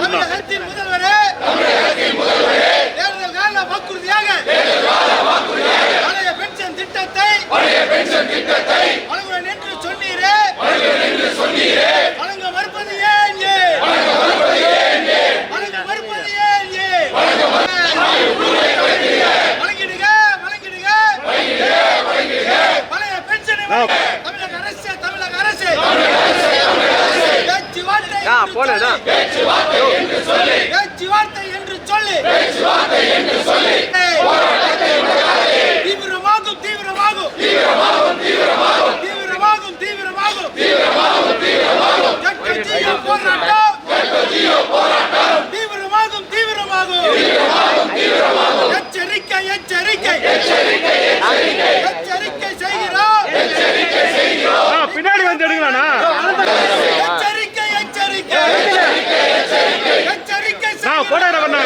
தமிழகத்தின் முதல்வரே தேர்தல் கால வாக்குறுதியாக பழைய பென்ஷன் திட்டத்தை வழங்குவேன் என்று சொன்னீரே, வழங்க மறுப்பது ஏன்? வழங்க மறுப்பது ஏன்? வழங்கிடுக பழைய பென்ஷனை தமிழக அரசு பேச்சுவார்த்தை என்று சொல்லி தீவிரமாகும் எச்சரிக்கை செய்கிறோம். பின்னாடி வந்து எடுங்களா?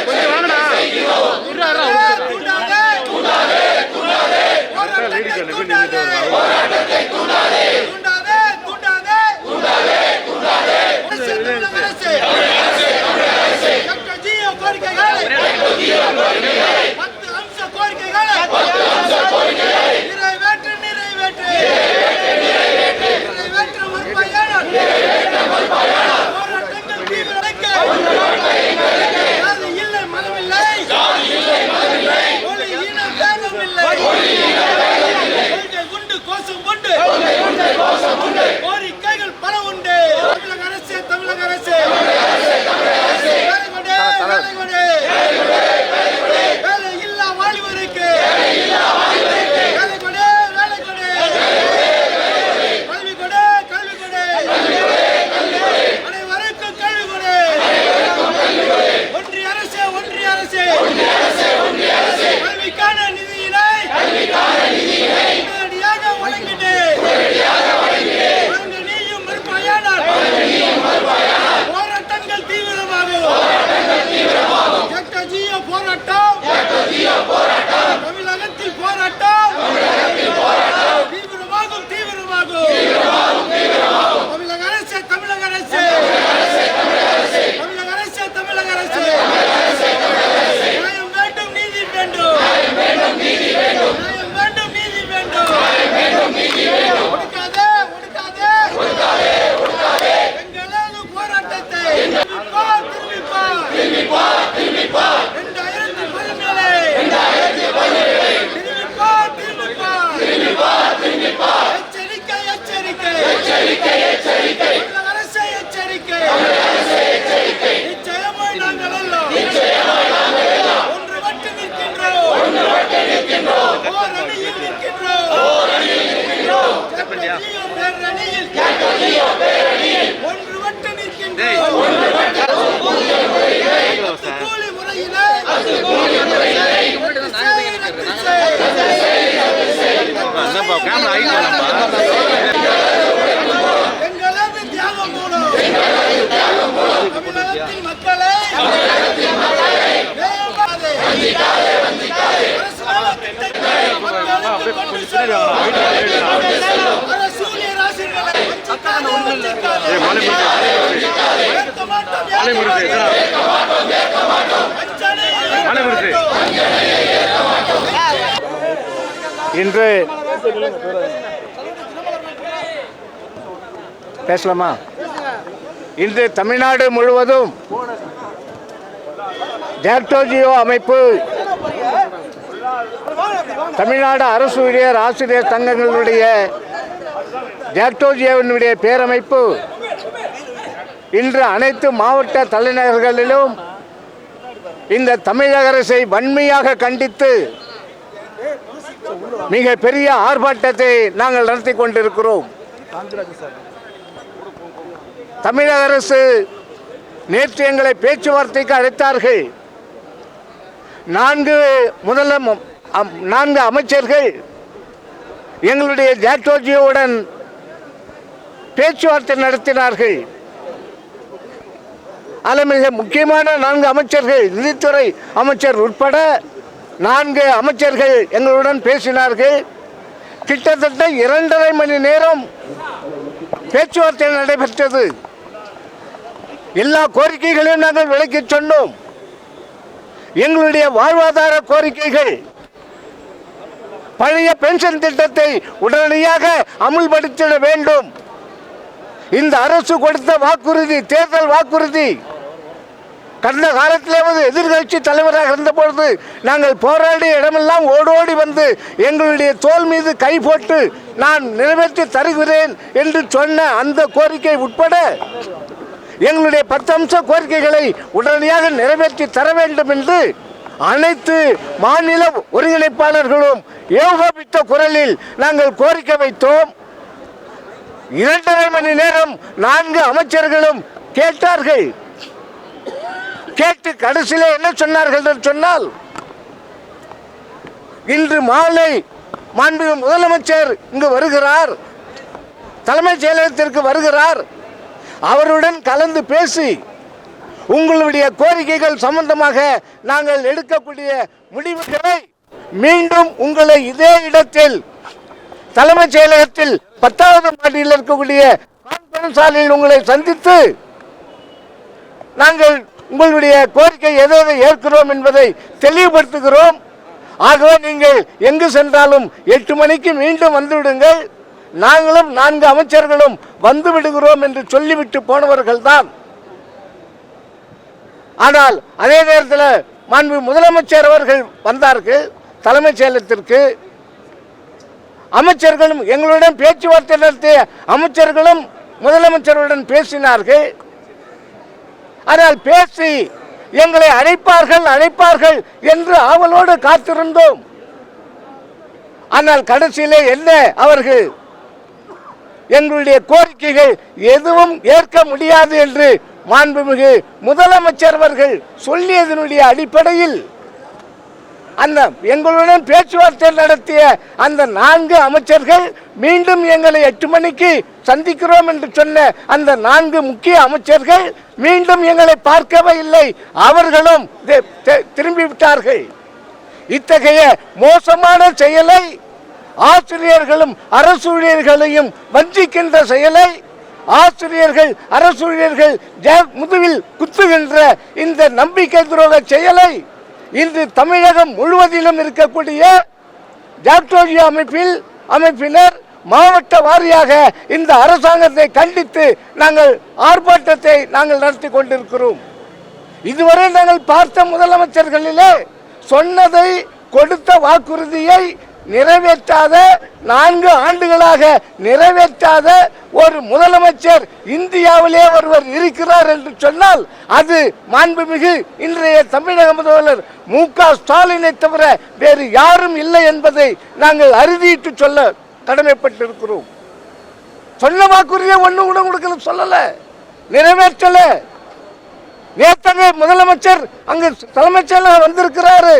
கொஞ்சம் வாங்கடா. கோரிக்கைகள் பல உண்டு. தமிழக அரசு வேலை இல்லா வாலிபருக்கு வேலை கொடு, கல்வி கொடு, அனைவருக்கும் கல்வி கொடு. ஒன்றிய அரசு கல்விக்கான நிதியினை நேரடியாக வழங்கிட்டு நீயும் மறுப்பாயானால் போராட்டங்கள் தீவிரமாகும். போராட்டம் தமிழகத்தில் போராட்டம் தீவிரமாகும். தமிழக அரசு நியாயம் வேண்டும், நீதி வேண்டும். ஒடுக்காதே எங்களது போராட்டத்தை திரும்பிப்பார். 2017 எச்சரிக்கை. எச்சரிக்கை. நிச்சயமாய் நாங்கள் எல்லாம் ஒன்றுபட்டு நிற்கின்றோம். ஓர் அணியில் நிற்கின்றோம். ஒன்றுபட்டு நிற்கின்றோம். கூலி முறையினை எங்களது தியாகம் மூலம் தமிழகத்தின் மக்களை இன்று பேசலாமா? இன்று தமிழ்நாடு முழுவதும் ஜாக்டோஜியோ அமைப்பு, தமிழ்நாடு அரசு ஊழியர் ஆசிரியர் சங்கங்களுடைய ஜாக்டோஜியோவினுடைய பேரமைப்பு இன்று அனைத்து மாவட்ட தலைநகர்களிலும் இந்த தமிழக அரசை வன்மையாக கண்டித்து மிக பெரிய ஆர்ப்பாட்டத்தை நாங்கள் நடத்தி கொண்டிருக்கிறோம். தமிழக அரசு நேற்று எங்களை பேச்சுவார்த்தைக்கு அழைத்தார்கள். 4 அமைச்சர்கள் எங்களுடைய ஜாக்டோஜியோவுடன் பேச்சுவார்த்தை நடத்தினார்கள். அதில் மிக முக்கியமான 4 அமைச்சர்கள், நிதித்துறை அமைச்சர் உட்பட 4 அமைச்சர்கள் எங்களுடன் பேசினார்கள். கிட்டத்தட்ட 2.5 மணி நேரம் பேச்சுவார்த்தை நடைபெற்றது. எல்லா கோரிக்கைகளையும் நாங்கள் விளக்கி சொன்னோம். எங்களுடைய வாழ்வாதார கோரிக்கைகள், பழைய பென்ஷன் திட்டத்தை உடனடியாக அமுல்படுத்திட வேண்டும். இந்த அரசு கொடுத்த வாக்குறுதி, தேர்தல் வாக்குறுதி, கடந்த காலத்திலே எதிர்கட்சி தலைவராக இருந்தபொழுது நாங்கள் போராடிய இடமெல்லாம் ஓடோடி வந்து எங்களுடைய தோள் மீது கை போட்டு நான் நிறைவேற்றி தருகிறேன் என்று சொன்ன அந்த கோரிக்கை உட்பட எங்களுடைய 10 அம்ச கோரிக்கைகளை உடனடியாக நிறைவேற்றி தர வேண்டும் என்று அனைத்து மாநில ஒருங்கிணைப்பாளர்களும் ஏகோபித்த குரலில் நாங்கள் கோரிக்கை வைத்தோம். 2.5 மணி நேரம் 4 அமைச்சர்களும் கேட்டார்கள். கேட்டு கடைசியில் என்ன சொன்னார்கள் என்று சொன்னால், இன்று மாலை மாண்புமிகு முதலமைச்சர் இங்கு வருகிறார், தலைமைச் செயலகத்திற்கு வருகிறார், அவருடன் கலந்து பேசி உங்களுடைய கோரிக்கைகள் சம்பந்தமாக நாங்கள் எடுக்கக்கூடிய முடிவுகளை மீண்டும் உங்களை இதே இடத்தில் தலைமைச் செயலகத்தில் 10வது மாடியில் இருக்கக்கூடிய கான்பரன்ஸ் ஹாலில் உங்களை சந்தித்து நாங்கள் உங்களுடைய கோரிக்கை எதை ஏற்கிறோம் என்பதை தெளிவுபடுத்துகிறோம். ஆகவே நீங்கள் எங்கு சென்றாலும் 8 மணிக்கு மீண்டும் வந்துவிடுங்கள், நாங்களும் 4 அமைச்சர்களும் வந்து விடுகிறோம் என்று சொல்லிவிட்டு போனவர்கள் தான். ஆனால் அதே நேரத்தில் மாண்பு முதலமைச்சர் அவர்கள் வந்தார்கள் தலைமைச் செயலகத்திற்கு. அமைச்சர்களும் எங்களுடன் பேச்சுவார்த்தை நடத்திய அமைச்சர்களும் முதலமைச்சருடன் பேசினார்கள். ஆனால் பேசி எங்களை அழைப்பார்கள் என்று ஆவலோடு காத்திருந்தோம். ஆனால் கடைசியிலே என்ன, அவர்கள் எங்களுடைய கோரிக்கைகள் எதுவும் ஏற்க முடியாது என்று மாண்புமிகு முதலமைச்சர் அவர்கள் சொல்லியதனுடைய அடிப்படையில் அந்த எங்களுடன் பேச்சுவார்த்தை நடத்திய அந்த 4 அமைச்சர்கள் மீண்டும் எங்களை 8 மணிக்கு சந்திக்கிறோம் என்று சொன்ன அந்த 4 முக்கிய அமைச்சர்கள் மீண்டும் எங்களை பார்க்கவே இல்லை, அவர்களும் திரும்பிவிட்டார்கள். இத்தகைய மோசமான செயலை, ஆசிரியர்களும் அரசூழியர்களையும் வஞ்சிக்கின்ற செயலை, ஆசிரியர்கள் அரசூழியர்கள் முதுகில் குத்துகின்ற இந்த நம்பிக்கை துரோக செயலை இன்று தமிழகம் முழுவதிலும் இருக்கக்கூடிய ஜாக்டோஜியோ அமைப்பினர் மாவட்ட வாரியாக இந்த அரசாங்கத்தை கண்டித்து நாங்கள் ஆர்ப்பாட்டத்தை நாங்கள் நடத்தி கொண்டிருக்கிறோம். இதுவரை நாங்கள் பார்த்த முதலமைச்சர்களிலே சொன்னதை, கொடுத்த வாக்குறுதியை நிறைவேற்றாத, 4 ஆண்டுகளாக நிறைவேற்றாத ஒரு முதலமைச்சர் இந்தியாவிலே ஒருவர் இருக்கிறார் என்று சொன்னால் அது மாண்புமிகு இன்றைய தமிழக முதல்வர் மு.க. ஸ்டாலினை தவிர வேறு யாரும் இல்லை என்பதை நாங்கள் அறுதியிட்டு சொல்ல கடமைப்பட்டிருக்கிறோம். சொன்ன வாக்குறுதியை ஒன்று கூட கொடுக்கல, சொல்லல, நிறைவேற்றல. நேற்று முதலமைச்சர் அங்கு தலைமைச் செயலகம் வந்திருக்கிறாரு,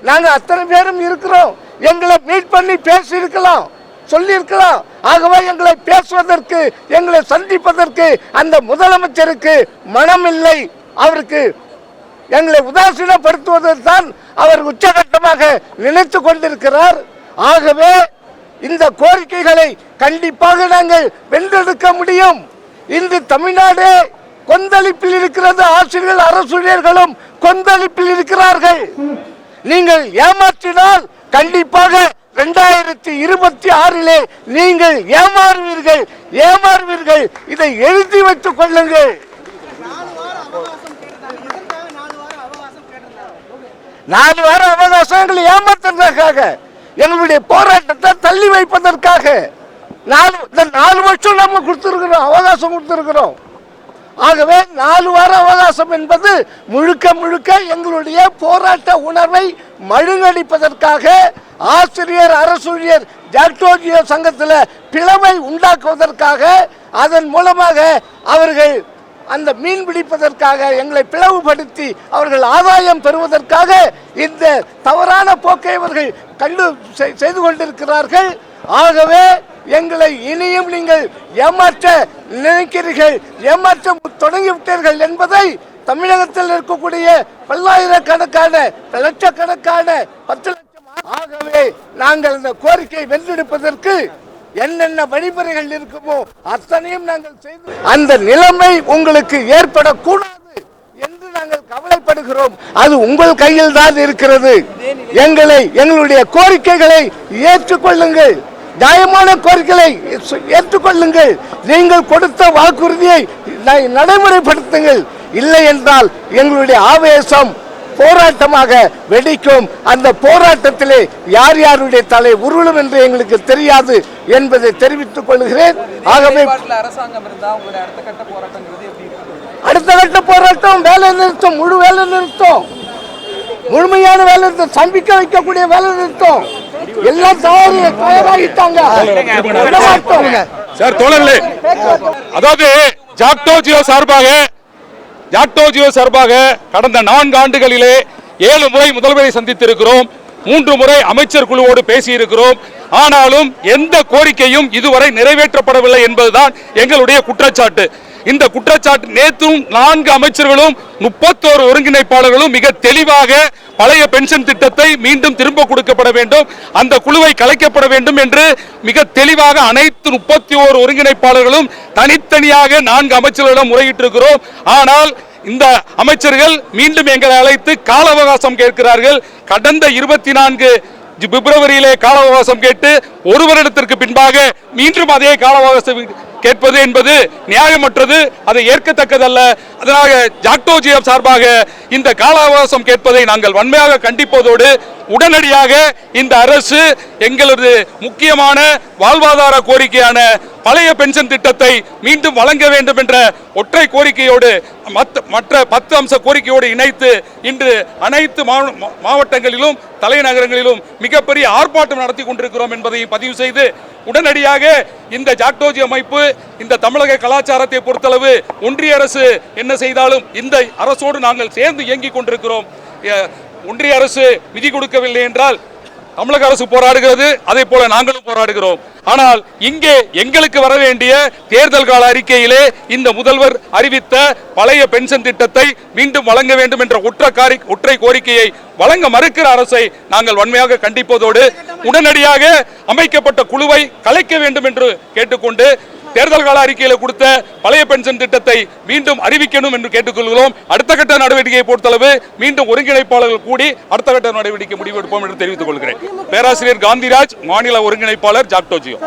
நாங்கள் அத்தனை பேரும் இருக்கிறோம், எங்களை மீட் பண்ணி பேசியிருக்கலாம், சொல்லியிருக்கலாம். ஆகவே எங்களை பேசுவதற்கு, எங்களை சந்திப்பதற்கு அந்த முதலமைச்சருக்கு மனம் இல்லை. அவருக்கு எங்களை உதாசீனப்படுத்துவதற்கு தான் அவர் உச்சகட்டமாக நினைத்து கொண்டிருக்கிறார். ஆகவே இந்த கோரிக்கைகளை கண்டிப்பாக நாங்கள் வென்றெடுக்க முடியும். இன்று தமிழ்நாடு கொந்தளிப்பில் இருக்கிறது, ஆசிரியர்கள் அரசூழியர்களும் கொந்தளிப்பில் இருக்கிறார்கள். நீங்கள் ஏமாற்றினால் கண்டிப்பாக 2026 நீங்கள் ஏமாறுவீர்கள். இதை எழுதி வைத்துக் கொள்ளுங்கள். 4 வார அவகாசம் எங்களை ஏமாத்துறதுக்காக, எங்களுடைய போராட்டத்தை தள்ளி வைப்பதற்காக 4 வருஷம் நம்ம கொடுத்திருக்கிறோம், அவகாசம் கொடுத்திருக்கிறோம். ஆகவே 4 வார அவகாசம் என்பது முழுக்க எங்களுடைய போராட்ட உணர்வை மழுங்கடிப்பதற்காக, ஆசிரியர் அரசூழியர் ஜாக்டோஜியோ சங்கத்தில் பிளவை உண்டாக்குவதற்காக, அதன் மூலமாக அவர்கள் அந்த மீன் பிடிப்பதற்காக எங்களை பிளவுபடுத்தி அவர்கள் ஆதாயம் பெறுவதற்காக இந்த தவறான போக்கை அவர்கள் செய்து கொண்டிருக்கிறார்கள். ஆகவே எங்களை இனியும் நீங்கள் ஏமாற்ற நினைக்கிறீர்கள், ஏமாற்ற தொடங்கிவிட்டீர்கள் என்பதை தமிழகத்தில் இருக்கக்கூடிய பல்லாயிரக்கணக்கான, லட்சக்கணக்கான, 10 லட்சம். ஆகவே நாங்கள் இந்த கோரிக்கை வென்றெடுப்பதற்கு என்னென்ன வழிமுறைகள் இருக்குமோ அத்தனையும் நாங்கள் செய்து அந்த நிலைமை உங்களுக்கு ஏற்படக்கூடாது என்று நாங்கள் கவலைப்படுகிறோம். அது உங்கள் கையில் தான் இருக்கிறது. எங்களுடைய கோரிக்கைகளை ஏற்றுக்கொள்ளுங்கள். நியாயமான கோரிக்கைகளை ஏற்றுக்கொள்ளுங்கள். நீங்கள் கொடுத்த வாக்குறுதியை நடைமுறைப்படுத்துங்கள். இல்லை என்றால் எங்களுடைய ஆவேசம் போராட்டமாக வெடிக்கும். அந்த போராட்டத்திலே யார் யாருடைய தலை உருளும் என்று எங்களுக்கு தெரியாது என்பதை தெரிவித்துக் கொள்கிறேன். ஆகவே அரசாங்கம் இருந்தா உங்களுடைய அடுத்த கட்ட போராட்டங்கிறது எப்படி இருக்கு? அடுத்த கட்ட போராட்டம் வேலை நிறுத்தம், முழு வேலை நிறுத்தம், முழுமையான வேலை நிறுத்தம், சம்பிக்க வைக்கக்கூடிய வேலை நிறுத்தம் எல்லாம் தயாராகிட்டாங்க. சார் தோழர்களே, அதாவது ஜாக்டோ சார்பாக கடந்த 4 ஆண்டுகளிலே 7 முறை முதல்வரை சந்தித்திருக்கிறோம். 3 முறை அமைச்சர் குழுவோடு பேசியிருக்கிறோம். ஆனாலும் எந்த கோரிக்கையும் இதுவரை நிறைவேற்றப்படவில்லை என்பதுதான் எங்களுடைய குற்றச்சாட்டு. இந்த குற்றச்சாட்டு நேற்றும் 4 அமைச்சர்களும் 31 ஒருங்கிணைப்பாளர்களும் மிக தெளிவாக பழைய பென்ஷன் திட்டத்தை மீண்டும் திரும்ப கொடுக்கப்பட வேண்டும், அந்த குழுவை கலைக்கப்பட வேண்டும் என்று மிக தெளிவாக அனைத்து 31 ஒருங்கிணைப்பாளர்களும் தனித்தனியாக 4 அமைச்சர்களிடம் முறையிட்டிருக்கிறோம். ஆனால் இந்த அமைச்சர்கள் மீண்டும் எங்களை அழைத்து கால அவகாசம் கேட்கிறார்கள். கடந்த 24 பிப்ரவரியிலே கால அவகாசம் கேட்டு 1 வருடத்திற்கு பின்பாக மீண்டும் அதே கால அவகாசம் கேட்பது என்பது நியாயமற்றது, அதை ஏற்கத்தக்கதல்ல. அதனால ஜாக்டோ சார்பாக இந்த கால அவகாசம் கேட்பதை நாங்கள் வன்மையாக கண்டிப்பதோடு உடனடியாக இந்த அரசு எங்களது முக்கியமான வாழ்வாதார கோரிக்கையான பழைய பென்ஷன் திட்டத்தை மீண்டும் வழங்க வேண்டும் என்ற ஒற்றை கோரிக்கையோடு மற்ற 10 அம்ச கோரிக்கையோடு இணைத்து இன்று அனைத்து மாவட்டங்களிலும் தலைநகரங்களிலும் மிகப்பெரிய ஆர்ப்பாட்டம் நடத்தி கொண்டிருக்கிறோம் என்பதை பதிவு செய்து உடனடியாக இந்த ஜாக்டோஜி அமைப்பு இந்த தமிழக கலாச்சாரத்தை பொறுத்தளவு ஒன்றிய அரசு என்ன செய்தாலும் இந்த அரசோடு நாங்கள் சேர்ந்து இயங்கிக் கொண்டிருக்கிறோம். ஒன்றிய அரசு விதி கொடுக்கவில்லை என்றால் தமிழக அரசு போராடுகிறது, அதே போல நாங்களும் போராடுகிறோம். ஆனால் இங்கே எங்களுக்கு வர வேண்டிய தேர்தல் கால அறிக்கையிலே இந்த முதல்வர் அறிவித்த பழைய பென்ஷன் திட்டத்தை மீண்டும் வழங்க வேண்டும் என்ற ஒற்றை கோரிக்கையை வழங்க மறுக்கிற அரசை நாங்கள் வன்மையாக கண்டிப்பதோடு உடனடியாக அமைக்கப்பட்ட குழுவை கலைக்க வேண்டும் என்று கேட்டுக்கொண்டு தேர்தல் கால அறிக்கையில் கொடுத்த பழைய பென்ஷன் திட்டத்தை மீண்டும் அறிவிக்கணும் என்று கேட்டுக்கொள்கிறோம். அடுத்த கட்ட நடவடிக்கையை பொறுத்தளவு மீண்டும் ஒருங்கிணைப்பாளர்கள் கூடி அடுத்த கட்ட நடவடிக்கை முடிவெடுப்போம் என்று தெரிவித்துக் கொள்கிறேன். பேராசிரியர் காந்திராஜ், மாநில ஒருங்கிணைப்பாளர் ஜாக்டோஜியோ.